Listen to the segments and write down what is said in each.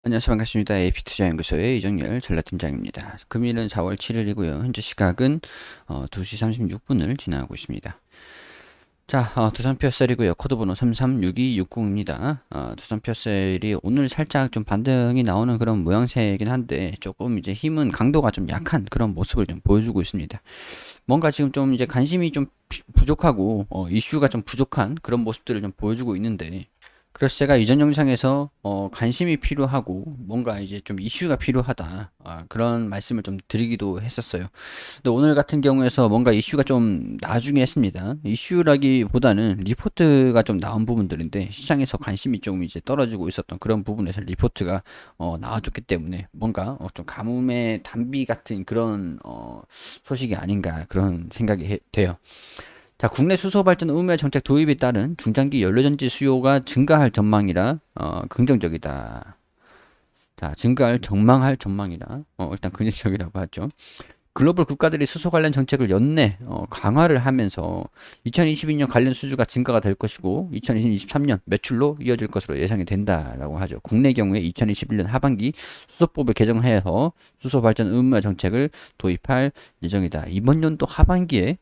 안녕하세요. 반갑습니다. AP투자연구소의 이정열 전략팀장입니다. 금일은 4월 7일이고요. 현재 시각은 2시 36분을 지나고 있습니다. 자, 두산 피어셀이고요. 코드번호 336260입니다. 두산 피어셀이 오늘 살짝 좀 반등이 나오는 그런 모양새이긴 한데 조금 이제 힘은 강도가 좀 약한 그런 모습을 좀 보여주고 있습니다. 뭔가 지금 좀 이제 관심이 좀 부족하고 이슈가 좀 부족한 그런 모습들을 좀 보여주고 있는데, 그래서 제가 이전 영상에서 관심이 필요하고 뭔가 이제 좀 이슈가 필요하다, 그런 말씀을 좀 드리기도 했었어요. 근데 오늘 같은 경우에서 뭔가 이슈가 좀 나중에 했습니다. 이슈라기보다는 리포트가 좀 나온 부분들인데, 시장에서 관심이 좀 이제 떨어지고 있었던 그런 부분에서 리포트가 나와줬기 때문에 뭔가 좀 가뭄의 단비 같은 그런 소식이 아닌가 그런 생각이 돼요. 자, 국내 수소 발전 의무화 정책 도입에 따른 중장기 연료전지 수요가 증가할 전망이라 긍정적이다. 자, 증가할 전망할 전망이라 일단 긍정적이라고 하죠. 글로벌 국가들이 수소 관련 정책을 연내 강화를 하면서 2022년 관련 수주가 증가가 될 것이고 2023년 매출로 이어질 것으로 예상이 된다라고 하죠. 국내 경우에 2021년 하반기 수소법을 개정해서 수소 발전 의무화 정책을 도입할 예정이다. 이번 연도 하반기에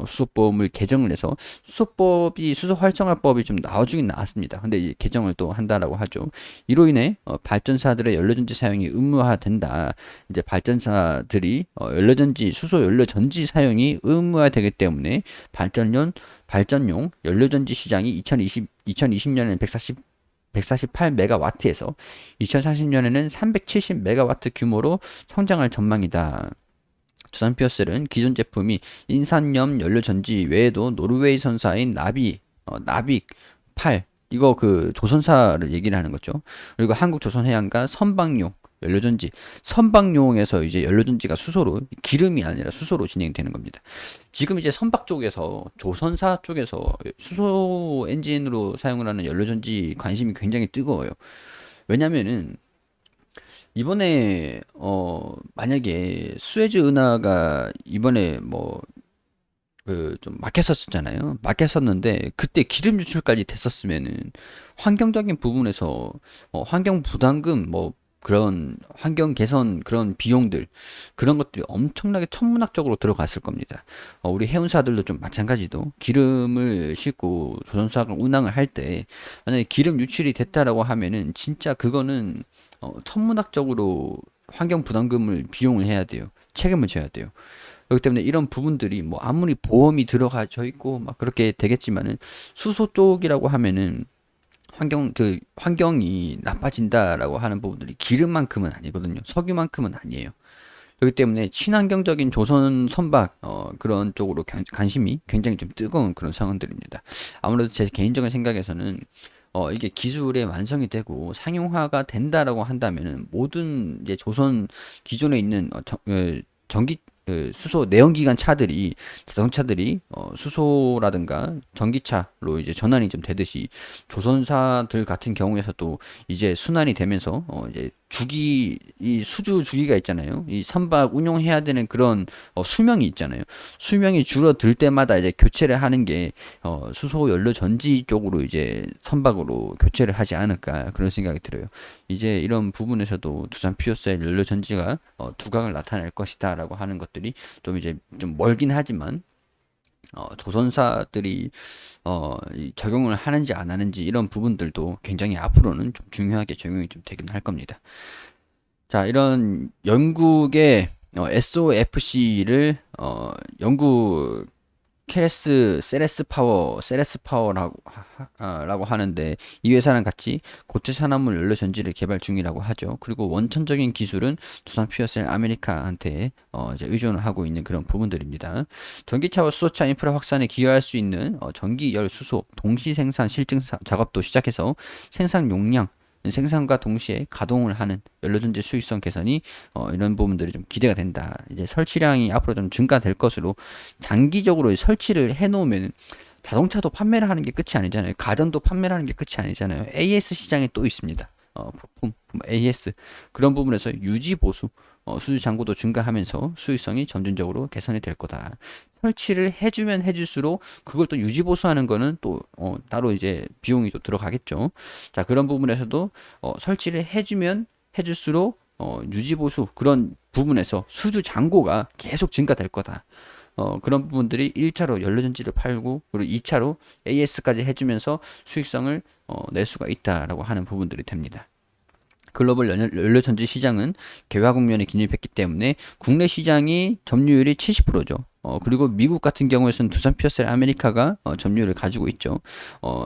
수소법을 개정을 해서 수소법이 수소 활성화법이 좀 나와주긴 나왔습니다. 근데 이 개정을 또 한다라고 하죠. 이로 인해 발전사들의 연료전지 사용이 의무화된다. 이제 발전사들이 연료전지 수소 연료전지 사용이 의무화되기 때문에 발전용 연료전지 시장이 2020년에는 148메가와트에서 2040년에는 370메가와트 규모로 성장할 전망이다. 두산 피어셀은 기존 제품이 인산염 연료 전지 외에도 노르웨이 선사인 나빅 8, 이거 그 조선사를 얘기를 하는 거죠. 그리고 한국 조선해양과 선박용 연료전지, 선박용에서 이제 연료전지가 수소로, 기름이 아니라 수소로 진행되는 겁니다. 지금 이제 선박 쪽에서, 조선사 쪽에서 수소 엔진으로 사용을 하는 연료전지 관심이 굉장히 뜨거워요. 왜냐면은 이번에 만약에 수에즈 운하가 이번에 뭐 그 좀 막혔었잖아요. 막혔었는데 그때 기름 유출까지 됐었으면은 환경적인 부분에서 환경 부담금, 뭐 그런 환경 개선 그런 비용들, 그런 것들이 엄청나게 천문학적으로 들어갔을 겁니다. 우리 해운사들도 좀 마찬가지도 기름을 싣고 조선사가 운항을 할 때 만약에 기름 유출이 됐다라고 하면은 진짜 그거는 천문학적으로 환경 부담금을 비용을 해야 돼요. 책임을 져야 돼요. 그렇기 때문에 이런 부분들이 뭐 아무리 보험이 들어가져 있고 막 그렇게 되겠지만은 수소 쪽이라고 하면은 환경이 나빠진다라고 하는 부분들이 기름만큼은 아니거든요. 석유만큼은 아니에요. 그렇기 때문에 친환경적인 조선 선박 그런 쪽으로 관심이 굉장히 좀 뜨거운 그런 상황들입니다. 아무래도 제 개인적인 생각에서는 이게 기술의 완성이 되고 상용화가 된다라고 한다면은 모든 이제 조선 기존에 있는 전기 수소 내연기관 차들이, 자동차들이 수소라든가 전기차로 이제 전환이 좀 되듯이 조선사들 같은 경우에서도 이제 순환이 되면서 이제 이 수주 주기가 있잖아요. 이 선박 운용해야 되는 그런 수명이 있잖아요. 수명이 줄어들 때마다 이제 교체를 하는 게 수소 연료 전지 쪽으로 이제 선박으로 교체를 하지 않을까 그런 생각이 들어요. 이제 이런 부분에서도 두산 피어셀 연료 전지가 두각을 나타낼 것이다라고 하는 것들이 좀 이제 좀 멀긴 하지만 조선사들이 이 적용을 하는지 안 하는지 이런 부분들도 굉장히 앞으로는 좀 중요하게 적용이 좀 되긴 할 겁니다. 자, 이런 영국의 SOFC를 영국 세레스 파워라고 라고 하는데, 이 회사랑 같이 고체 산화물 연료 전지를 개발 중이라고 하죠. 그리고 원천적인 기술은 두산 피어셀 아메리카한테 이제 의존을 하고 있는 그런 부분들입니다. 전기차와 수소차 인프라 확산에 기여할 수 있는 전기 열 수소 동시 생산 실증 작업도 시작해서 생산 용량 생산과 동시에 가동을 하는 연료전지 수익성 개선이 이런 부분들이 좀 기대가 된다. 이제 설치량이 앞으로 좀 증가될 것으로, 장기적으로 설치를 해놓으면 자동차도 판매를 하는 게 끝이 아니잖아요. 가전도 판매를 하는 게 끝이 아니잖아요. AS 시장이 또 있습니다. 부품, 뭐 AS 그런 부분에서 유지 보수, 수주 잔고도 증가하면서 수익성이 점진적으로 개선이 될 거다. 설치를 해주면 해줄수록 그걸 또 유지 보수하는 거는 또 따로 이제 비용이 또 들어가겠죠. 자, 그런 부분에서도 설치를 해주면 해줄수록 유지보수 그런 부분에서 수주 잔고가 계속 증가될 거다. 그런 부분들이 1차로 연료전지를 팔고 그리고 2차로 AS까지 해주면서 수익성을 낼 수가 있다라고 하는 부분들이 됩니다. 글로벌 연료전지 시장은 개화 국면에 진입했기 때문에 국내 시장이 점유율이 70%죠. 그리고 미국 같은 경우에서는 두산 피어셀 아메리카가 점유율을 가지고 있죠.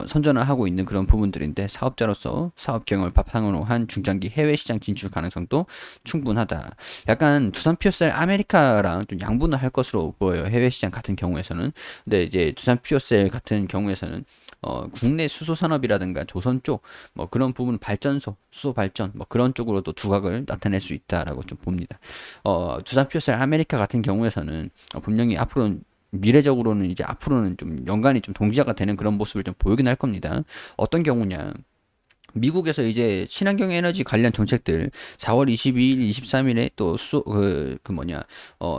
선전을 하고 있는 그런 부분들인데 사업자로서 사업 경영을 바탕으로 한 중장기 해외 시장 진출 가능성도 충분하다. 약간 두산 피어셀 아메리카랑 좀 양분을 할 것으로 보여요. 해외 시장 같은 경우에서는. 근데 이제 두산 피어셀 같은 경우에서는 국내 수소 산업이라든가 조선 쪽 뭐 그런 부분 발전소, 수소 발전 뭐 그런 쪽으로도 두각을 나타낼 수 있다라고 좀 봅니다. 두산 피어셀 아메리카 같은 경우에서는 분명히 앞으로는 미래적으로는 이제 앞으로는 좀 연관이 좀 동기화가 되는 그런 모습을 좀 보이긴 할 겁니다. 어떤 경우냐? 미국에서 이제 친환경 에너지 관련 정책들 4월 22일, 23일에 또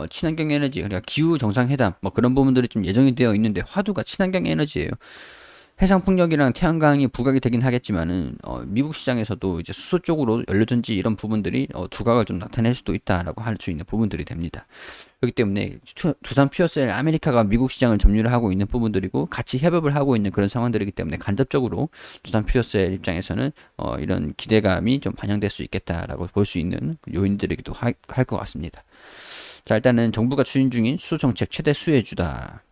친환경 에너지 그러니까 기후 정상회담 뭐 그런 부분들이 좀 예정이 되어 있는데 화두가 친환경 에너지예요. 해상풍력이랑 태양광이 부각이 되긴 하겠지만은 미국 시장에서도 이제 수소 쪽으로 연료전지 이런 부분들이 두각을 좀 나타낼 수도 있다라고 할 수 있는 부분들이 됩니다. 그렇기 때문에 두산 퓨어셀 아메리카가 미국 시장을 점유를 하고 있는 부분들이고 같이 협업을 하고 있는 그런 상황들이기 때문에 간접적으로 두산 퓨어셀 입장에서는 이런 기대감이 좀 반영될 수 있겠다라고 볼 수 있는 요인들이기도 할 것 같습니다. 자, 일단은 정부가 추진 중인 수소 정책 최대 수혜주다.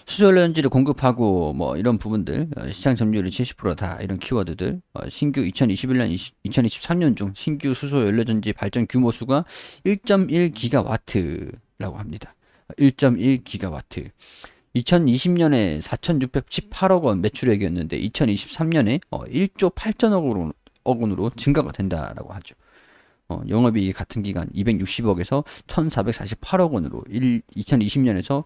수소연료전지를 공급하고 뭐 이런 부분들 시장 점유율이 70%다 이런 키워드들 신규 2021년 2023년 중 신규 수소연료전지 발전 규모 수가 1.1기가와트라고 합니다. 1.1기가와트 2020년에 4,618억 원 매출액이었는데 2023년에 1조 8천억 원으로 증가가 된다라고 하죠. 영업이익 같은 기간 260억에서 1,448억 원으로 2020년에서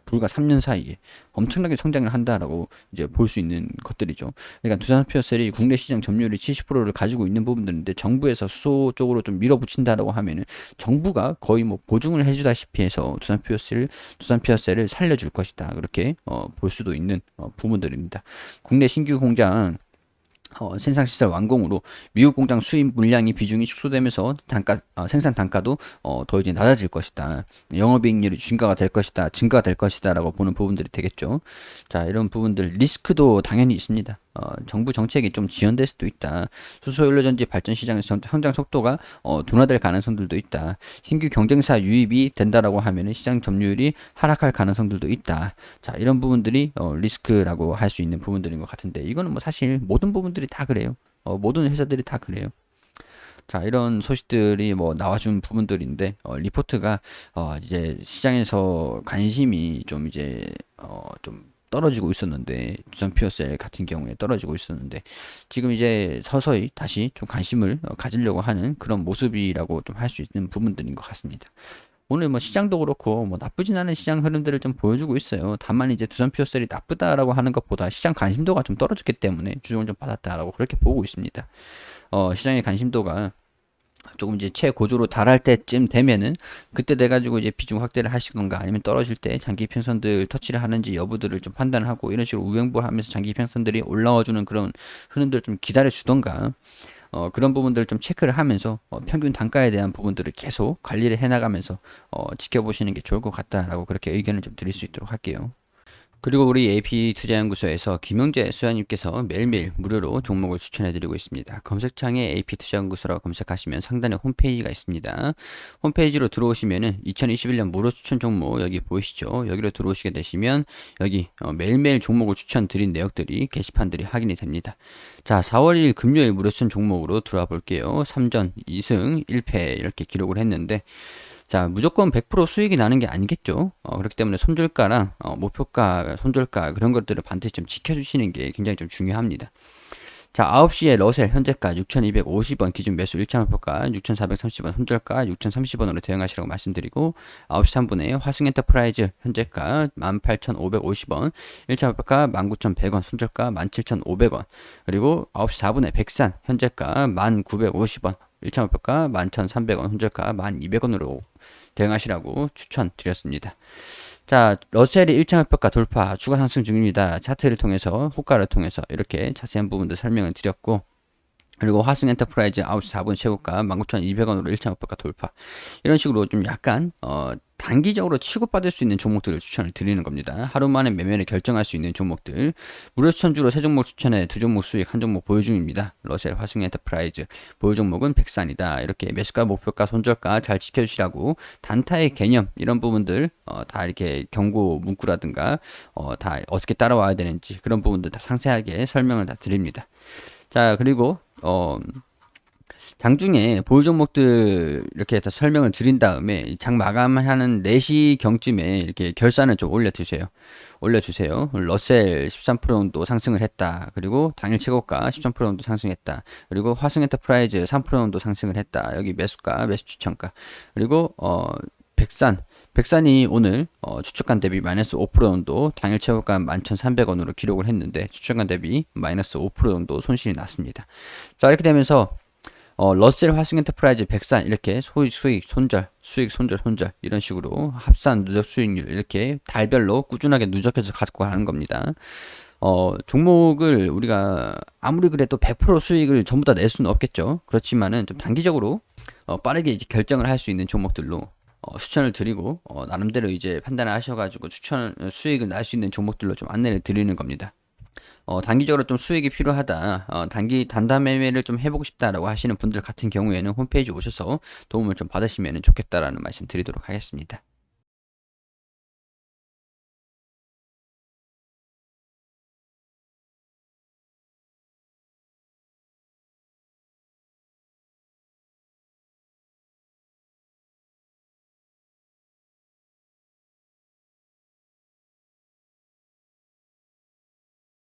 불과 3년 사이에 엄청나게 성장을 한다라고 이제 볼 수 있는 것들이죠. 그러니까 두산피어셀이 국내 시장 점유율이 70%를 가지고 있는 부분들인데 정부에서 수소 쪽으로 좀 밀어붙인다라고 하면은 정부가 거의 뭐 보증을 해주다시피 해서 두산피어셀을 살려줄 것이다. 그렇게 볼 수도 있는 부분들입니다. 국내 신규 공장 생산시설 완공으로 미국 공장 수입 물량이 비중이 축소되면서 생산 단가도 더 이제 낮아질 것이다. 영업이익률이 증가가 될 것이다라고 보는 부분들이 되겠죠. 자, 이런 부분들 리스크도 당연히 있습니다. 정부 정책이 좀 지연될 수도 있다. 수소연료전지 발전 시장의 성장 속도가 둔화될 가능성들도 있다. 신규 경쟁사 유입이 된다라고 하면 시장 점유율이 하락할 가능성들도 있다. 자, 이런 부분들이 리스크라고 할 수 있는 부분들인 것 같은데 이거는 뭐 사실 모든 부분들이 다 그래요. 모든 회사들이 다 그래요. 자, 이런 소식들이 뭐 나와준 부분들인데 리포트가 이제 시장에서 관심이 좀 이제 좀 떨어지고 있었는데 두산 퓨어셀 같은 경우에 떨어지고 있었는데 지금 이제 서서히 다시 좀 관심을 가지려고 하는 그런 모습이라고 좀 할 수 있는 부분들인 것 같습니다. 오늘 뭐 시장도 그렇고 뭐 나쁘진 않은 시장 흐름들을 좀 보여주고 있어요. 다만 이제 두산 퓨어셀이 나쁘다라고 하는 것보다 시장 관심도가 좀 떨어졌기 때문에 주종을 좀 받았다라고 그렇게 보고 있습니다. 시장의 관심도가 조금 이제 최고조로 달할 때쯤 되면은 그때 돼 가지고 이제 비중 확대를 하실 건가 아니면 떨어질 때 장기 평선들 터치를 하는지 여부들을 좀 판단하고 이런 식으로 우행보하면서 장기 평선들이 올라와 주는 그런 흐름들을 좀 기다려 주던가 그런 부분들을 좀 체크를 하면서 평균 단가에 대한 부분들을 계속 관리를 해 나가면서 지켜보시는 게 좋을 것 같다라고 그렇게 의견을 좀 드릴 수 있도록 할게요. 그리고 우리 AP투자연구소에서 김용재 소장님께서 매일매일 무료로 종목을 추천해드리고 있습니다. 검색창에 AP투자연구소라고 검색하시면 상단에 홈페이지가 있습니다. 홈페이지로 들어오시면은 2021년 무료 추천 종목 여기 보이시죠? 여기로 들어오시게 되시면 여기 매일매일 종목을 추천드린 내역들이 게시판들이 확인이 됩니다. 자, 4월 1일 금요일 무료 추천 종목으로 들어와 볼게요. 3전 2승 1패 이렇게 기록을 했는데 자, 무조건 100% 수익이 나는 게 아니겠죠. 그렇기 때문에 손절가랑 목표가, 손절가 그런 것들을 반드시 좀 지켜주시는 게 굉장히 좀 중요합니다. 자, 9시에 러셀 현재가 6,250원 기준 매수 1차 목표가 6,430원 손절가 6,030원으로 대응하시라고 말씀드리고 9시 3분에 화승엔터프라이즈 현재가 18,550원 1차 목표가 19,100원 손절가 17,500원 그리고 9시 4분에 백산 현재가 1,950원 1차 목표가 11,300원 손절가 1,200원으로 대응하시라고 추천드렸습니다. 자, 러셀이 1차 목표가 돌파, 추가 상승 중입니다. 차트를 통해서, 호가를 통해서 이렇게 자세한 부분들 설명을 드렸고, 그리고 화승 엔터프라이즈 9시 4분 최고가 19,200원으로 1차 목표가 돌파. 이런 식으로 좀 약간 단기적으로 취급받을 수 있는 종목들을 추천을 드리는 겁니다. 하루 만에 매매를 결정할 수 있는 종목들. 무료 추천주로 3종목 추천해 2종목 수익 1종목 보유 중입니다. 러셀, 화승 엔터프라이즈. 보유 종목은 백산이다. 이렇게 매수가, 목표가, 손절가 잘 지켜주시라고 단타의 개념 이런 부분들 다 이렇게 경고 문구라든가 다 어떻게 따라와야 되는지 그런 부분들 다 상세하게 설명을 다 드립니다. 자, 그리고 장중에 보유 종목들 이렇게 다 설명을 드린 다음에 장 마감하는 4시 경쯤에 이렇게 결산을 좀 올려주세요. 러셀 13% 정도 상승을 했다. 그리고 당일 최고가 13% 정도 상승했다. 그리고 화승 엔터프라이즈 3% 정도 상승을 했다. 여기 매수가, 매수 추천가. 그리고 백산이 오늘 추측간 대비 마이너스 5% 정도 당일 최고가 11,300원으로 기록을 했는데 추측간 대비 마이너스 5% 정도 손실이 났습니다. 자, 이렇게 되면서 러셀, 화승 엔터프라이즈, 백산 이렇게 수익, 손절, 수익, 손절 이런 식으로 합산 누적 수익률 이렇게 달별로 꾸준하게 누적해서 가지고 가는 겁니다. 종목을 우리가 아무리 그래도 100% 수익을 전부 다 낼 수는 없겠죠. 그렇지만은 좀 단기적으로 빠르게 이제 결정을 할 수 있는 종목들로 추천을 드리고 나름대로 이제 판단을 하셔가지고 수익을 날 수 있는 종목들로 좀 안내를 드리는 겁니다. 단기적으로 좀 수익이 필요하다. 단타 매매를 좀 해보고 싶다라고 하시는 분들 같은 경우에는 홈페이지 오셔서 도움을 좀 받으시면 좋겠다라는 말씀 드리도록 하겠습니다.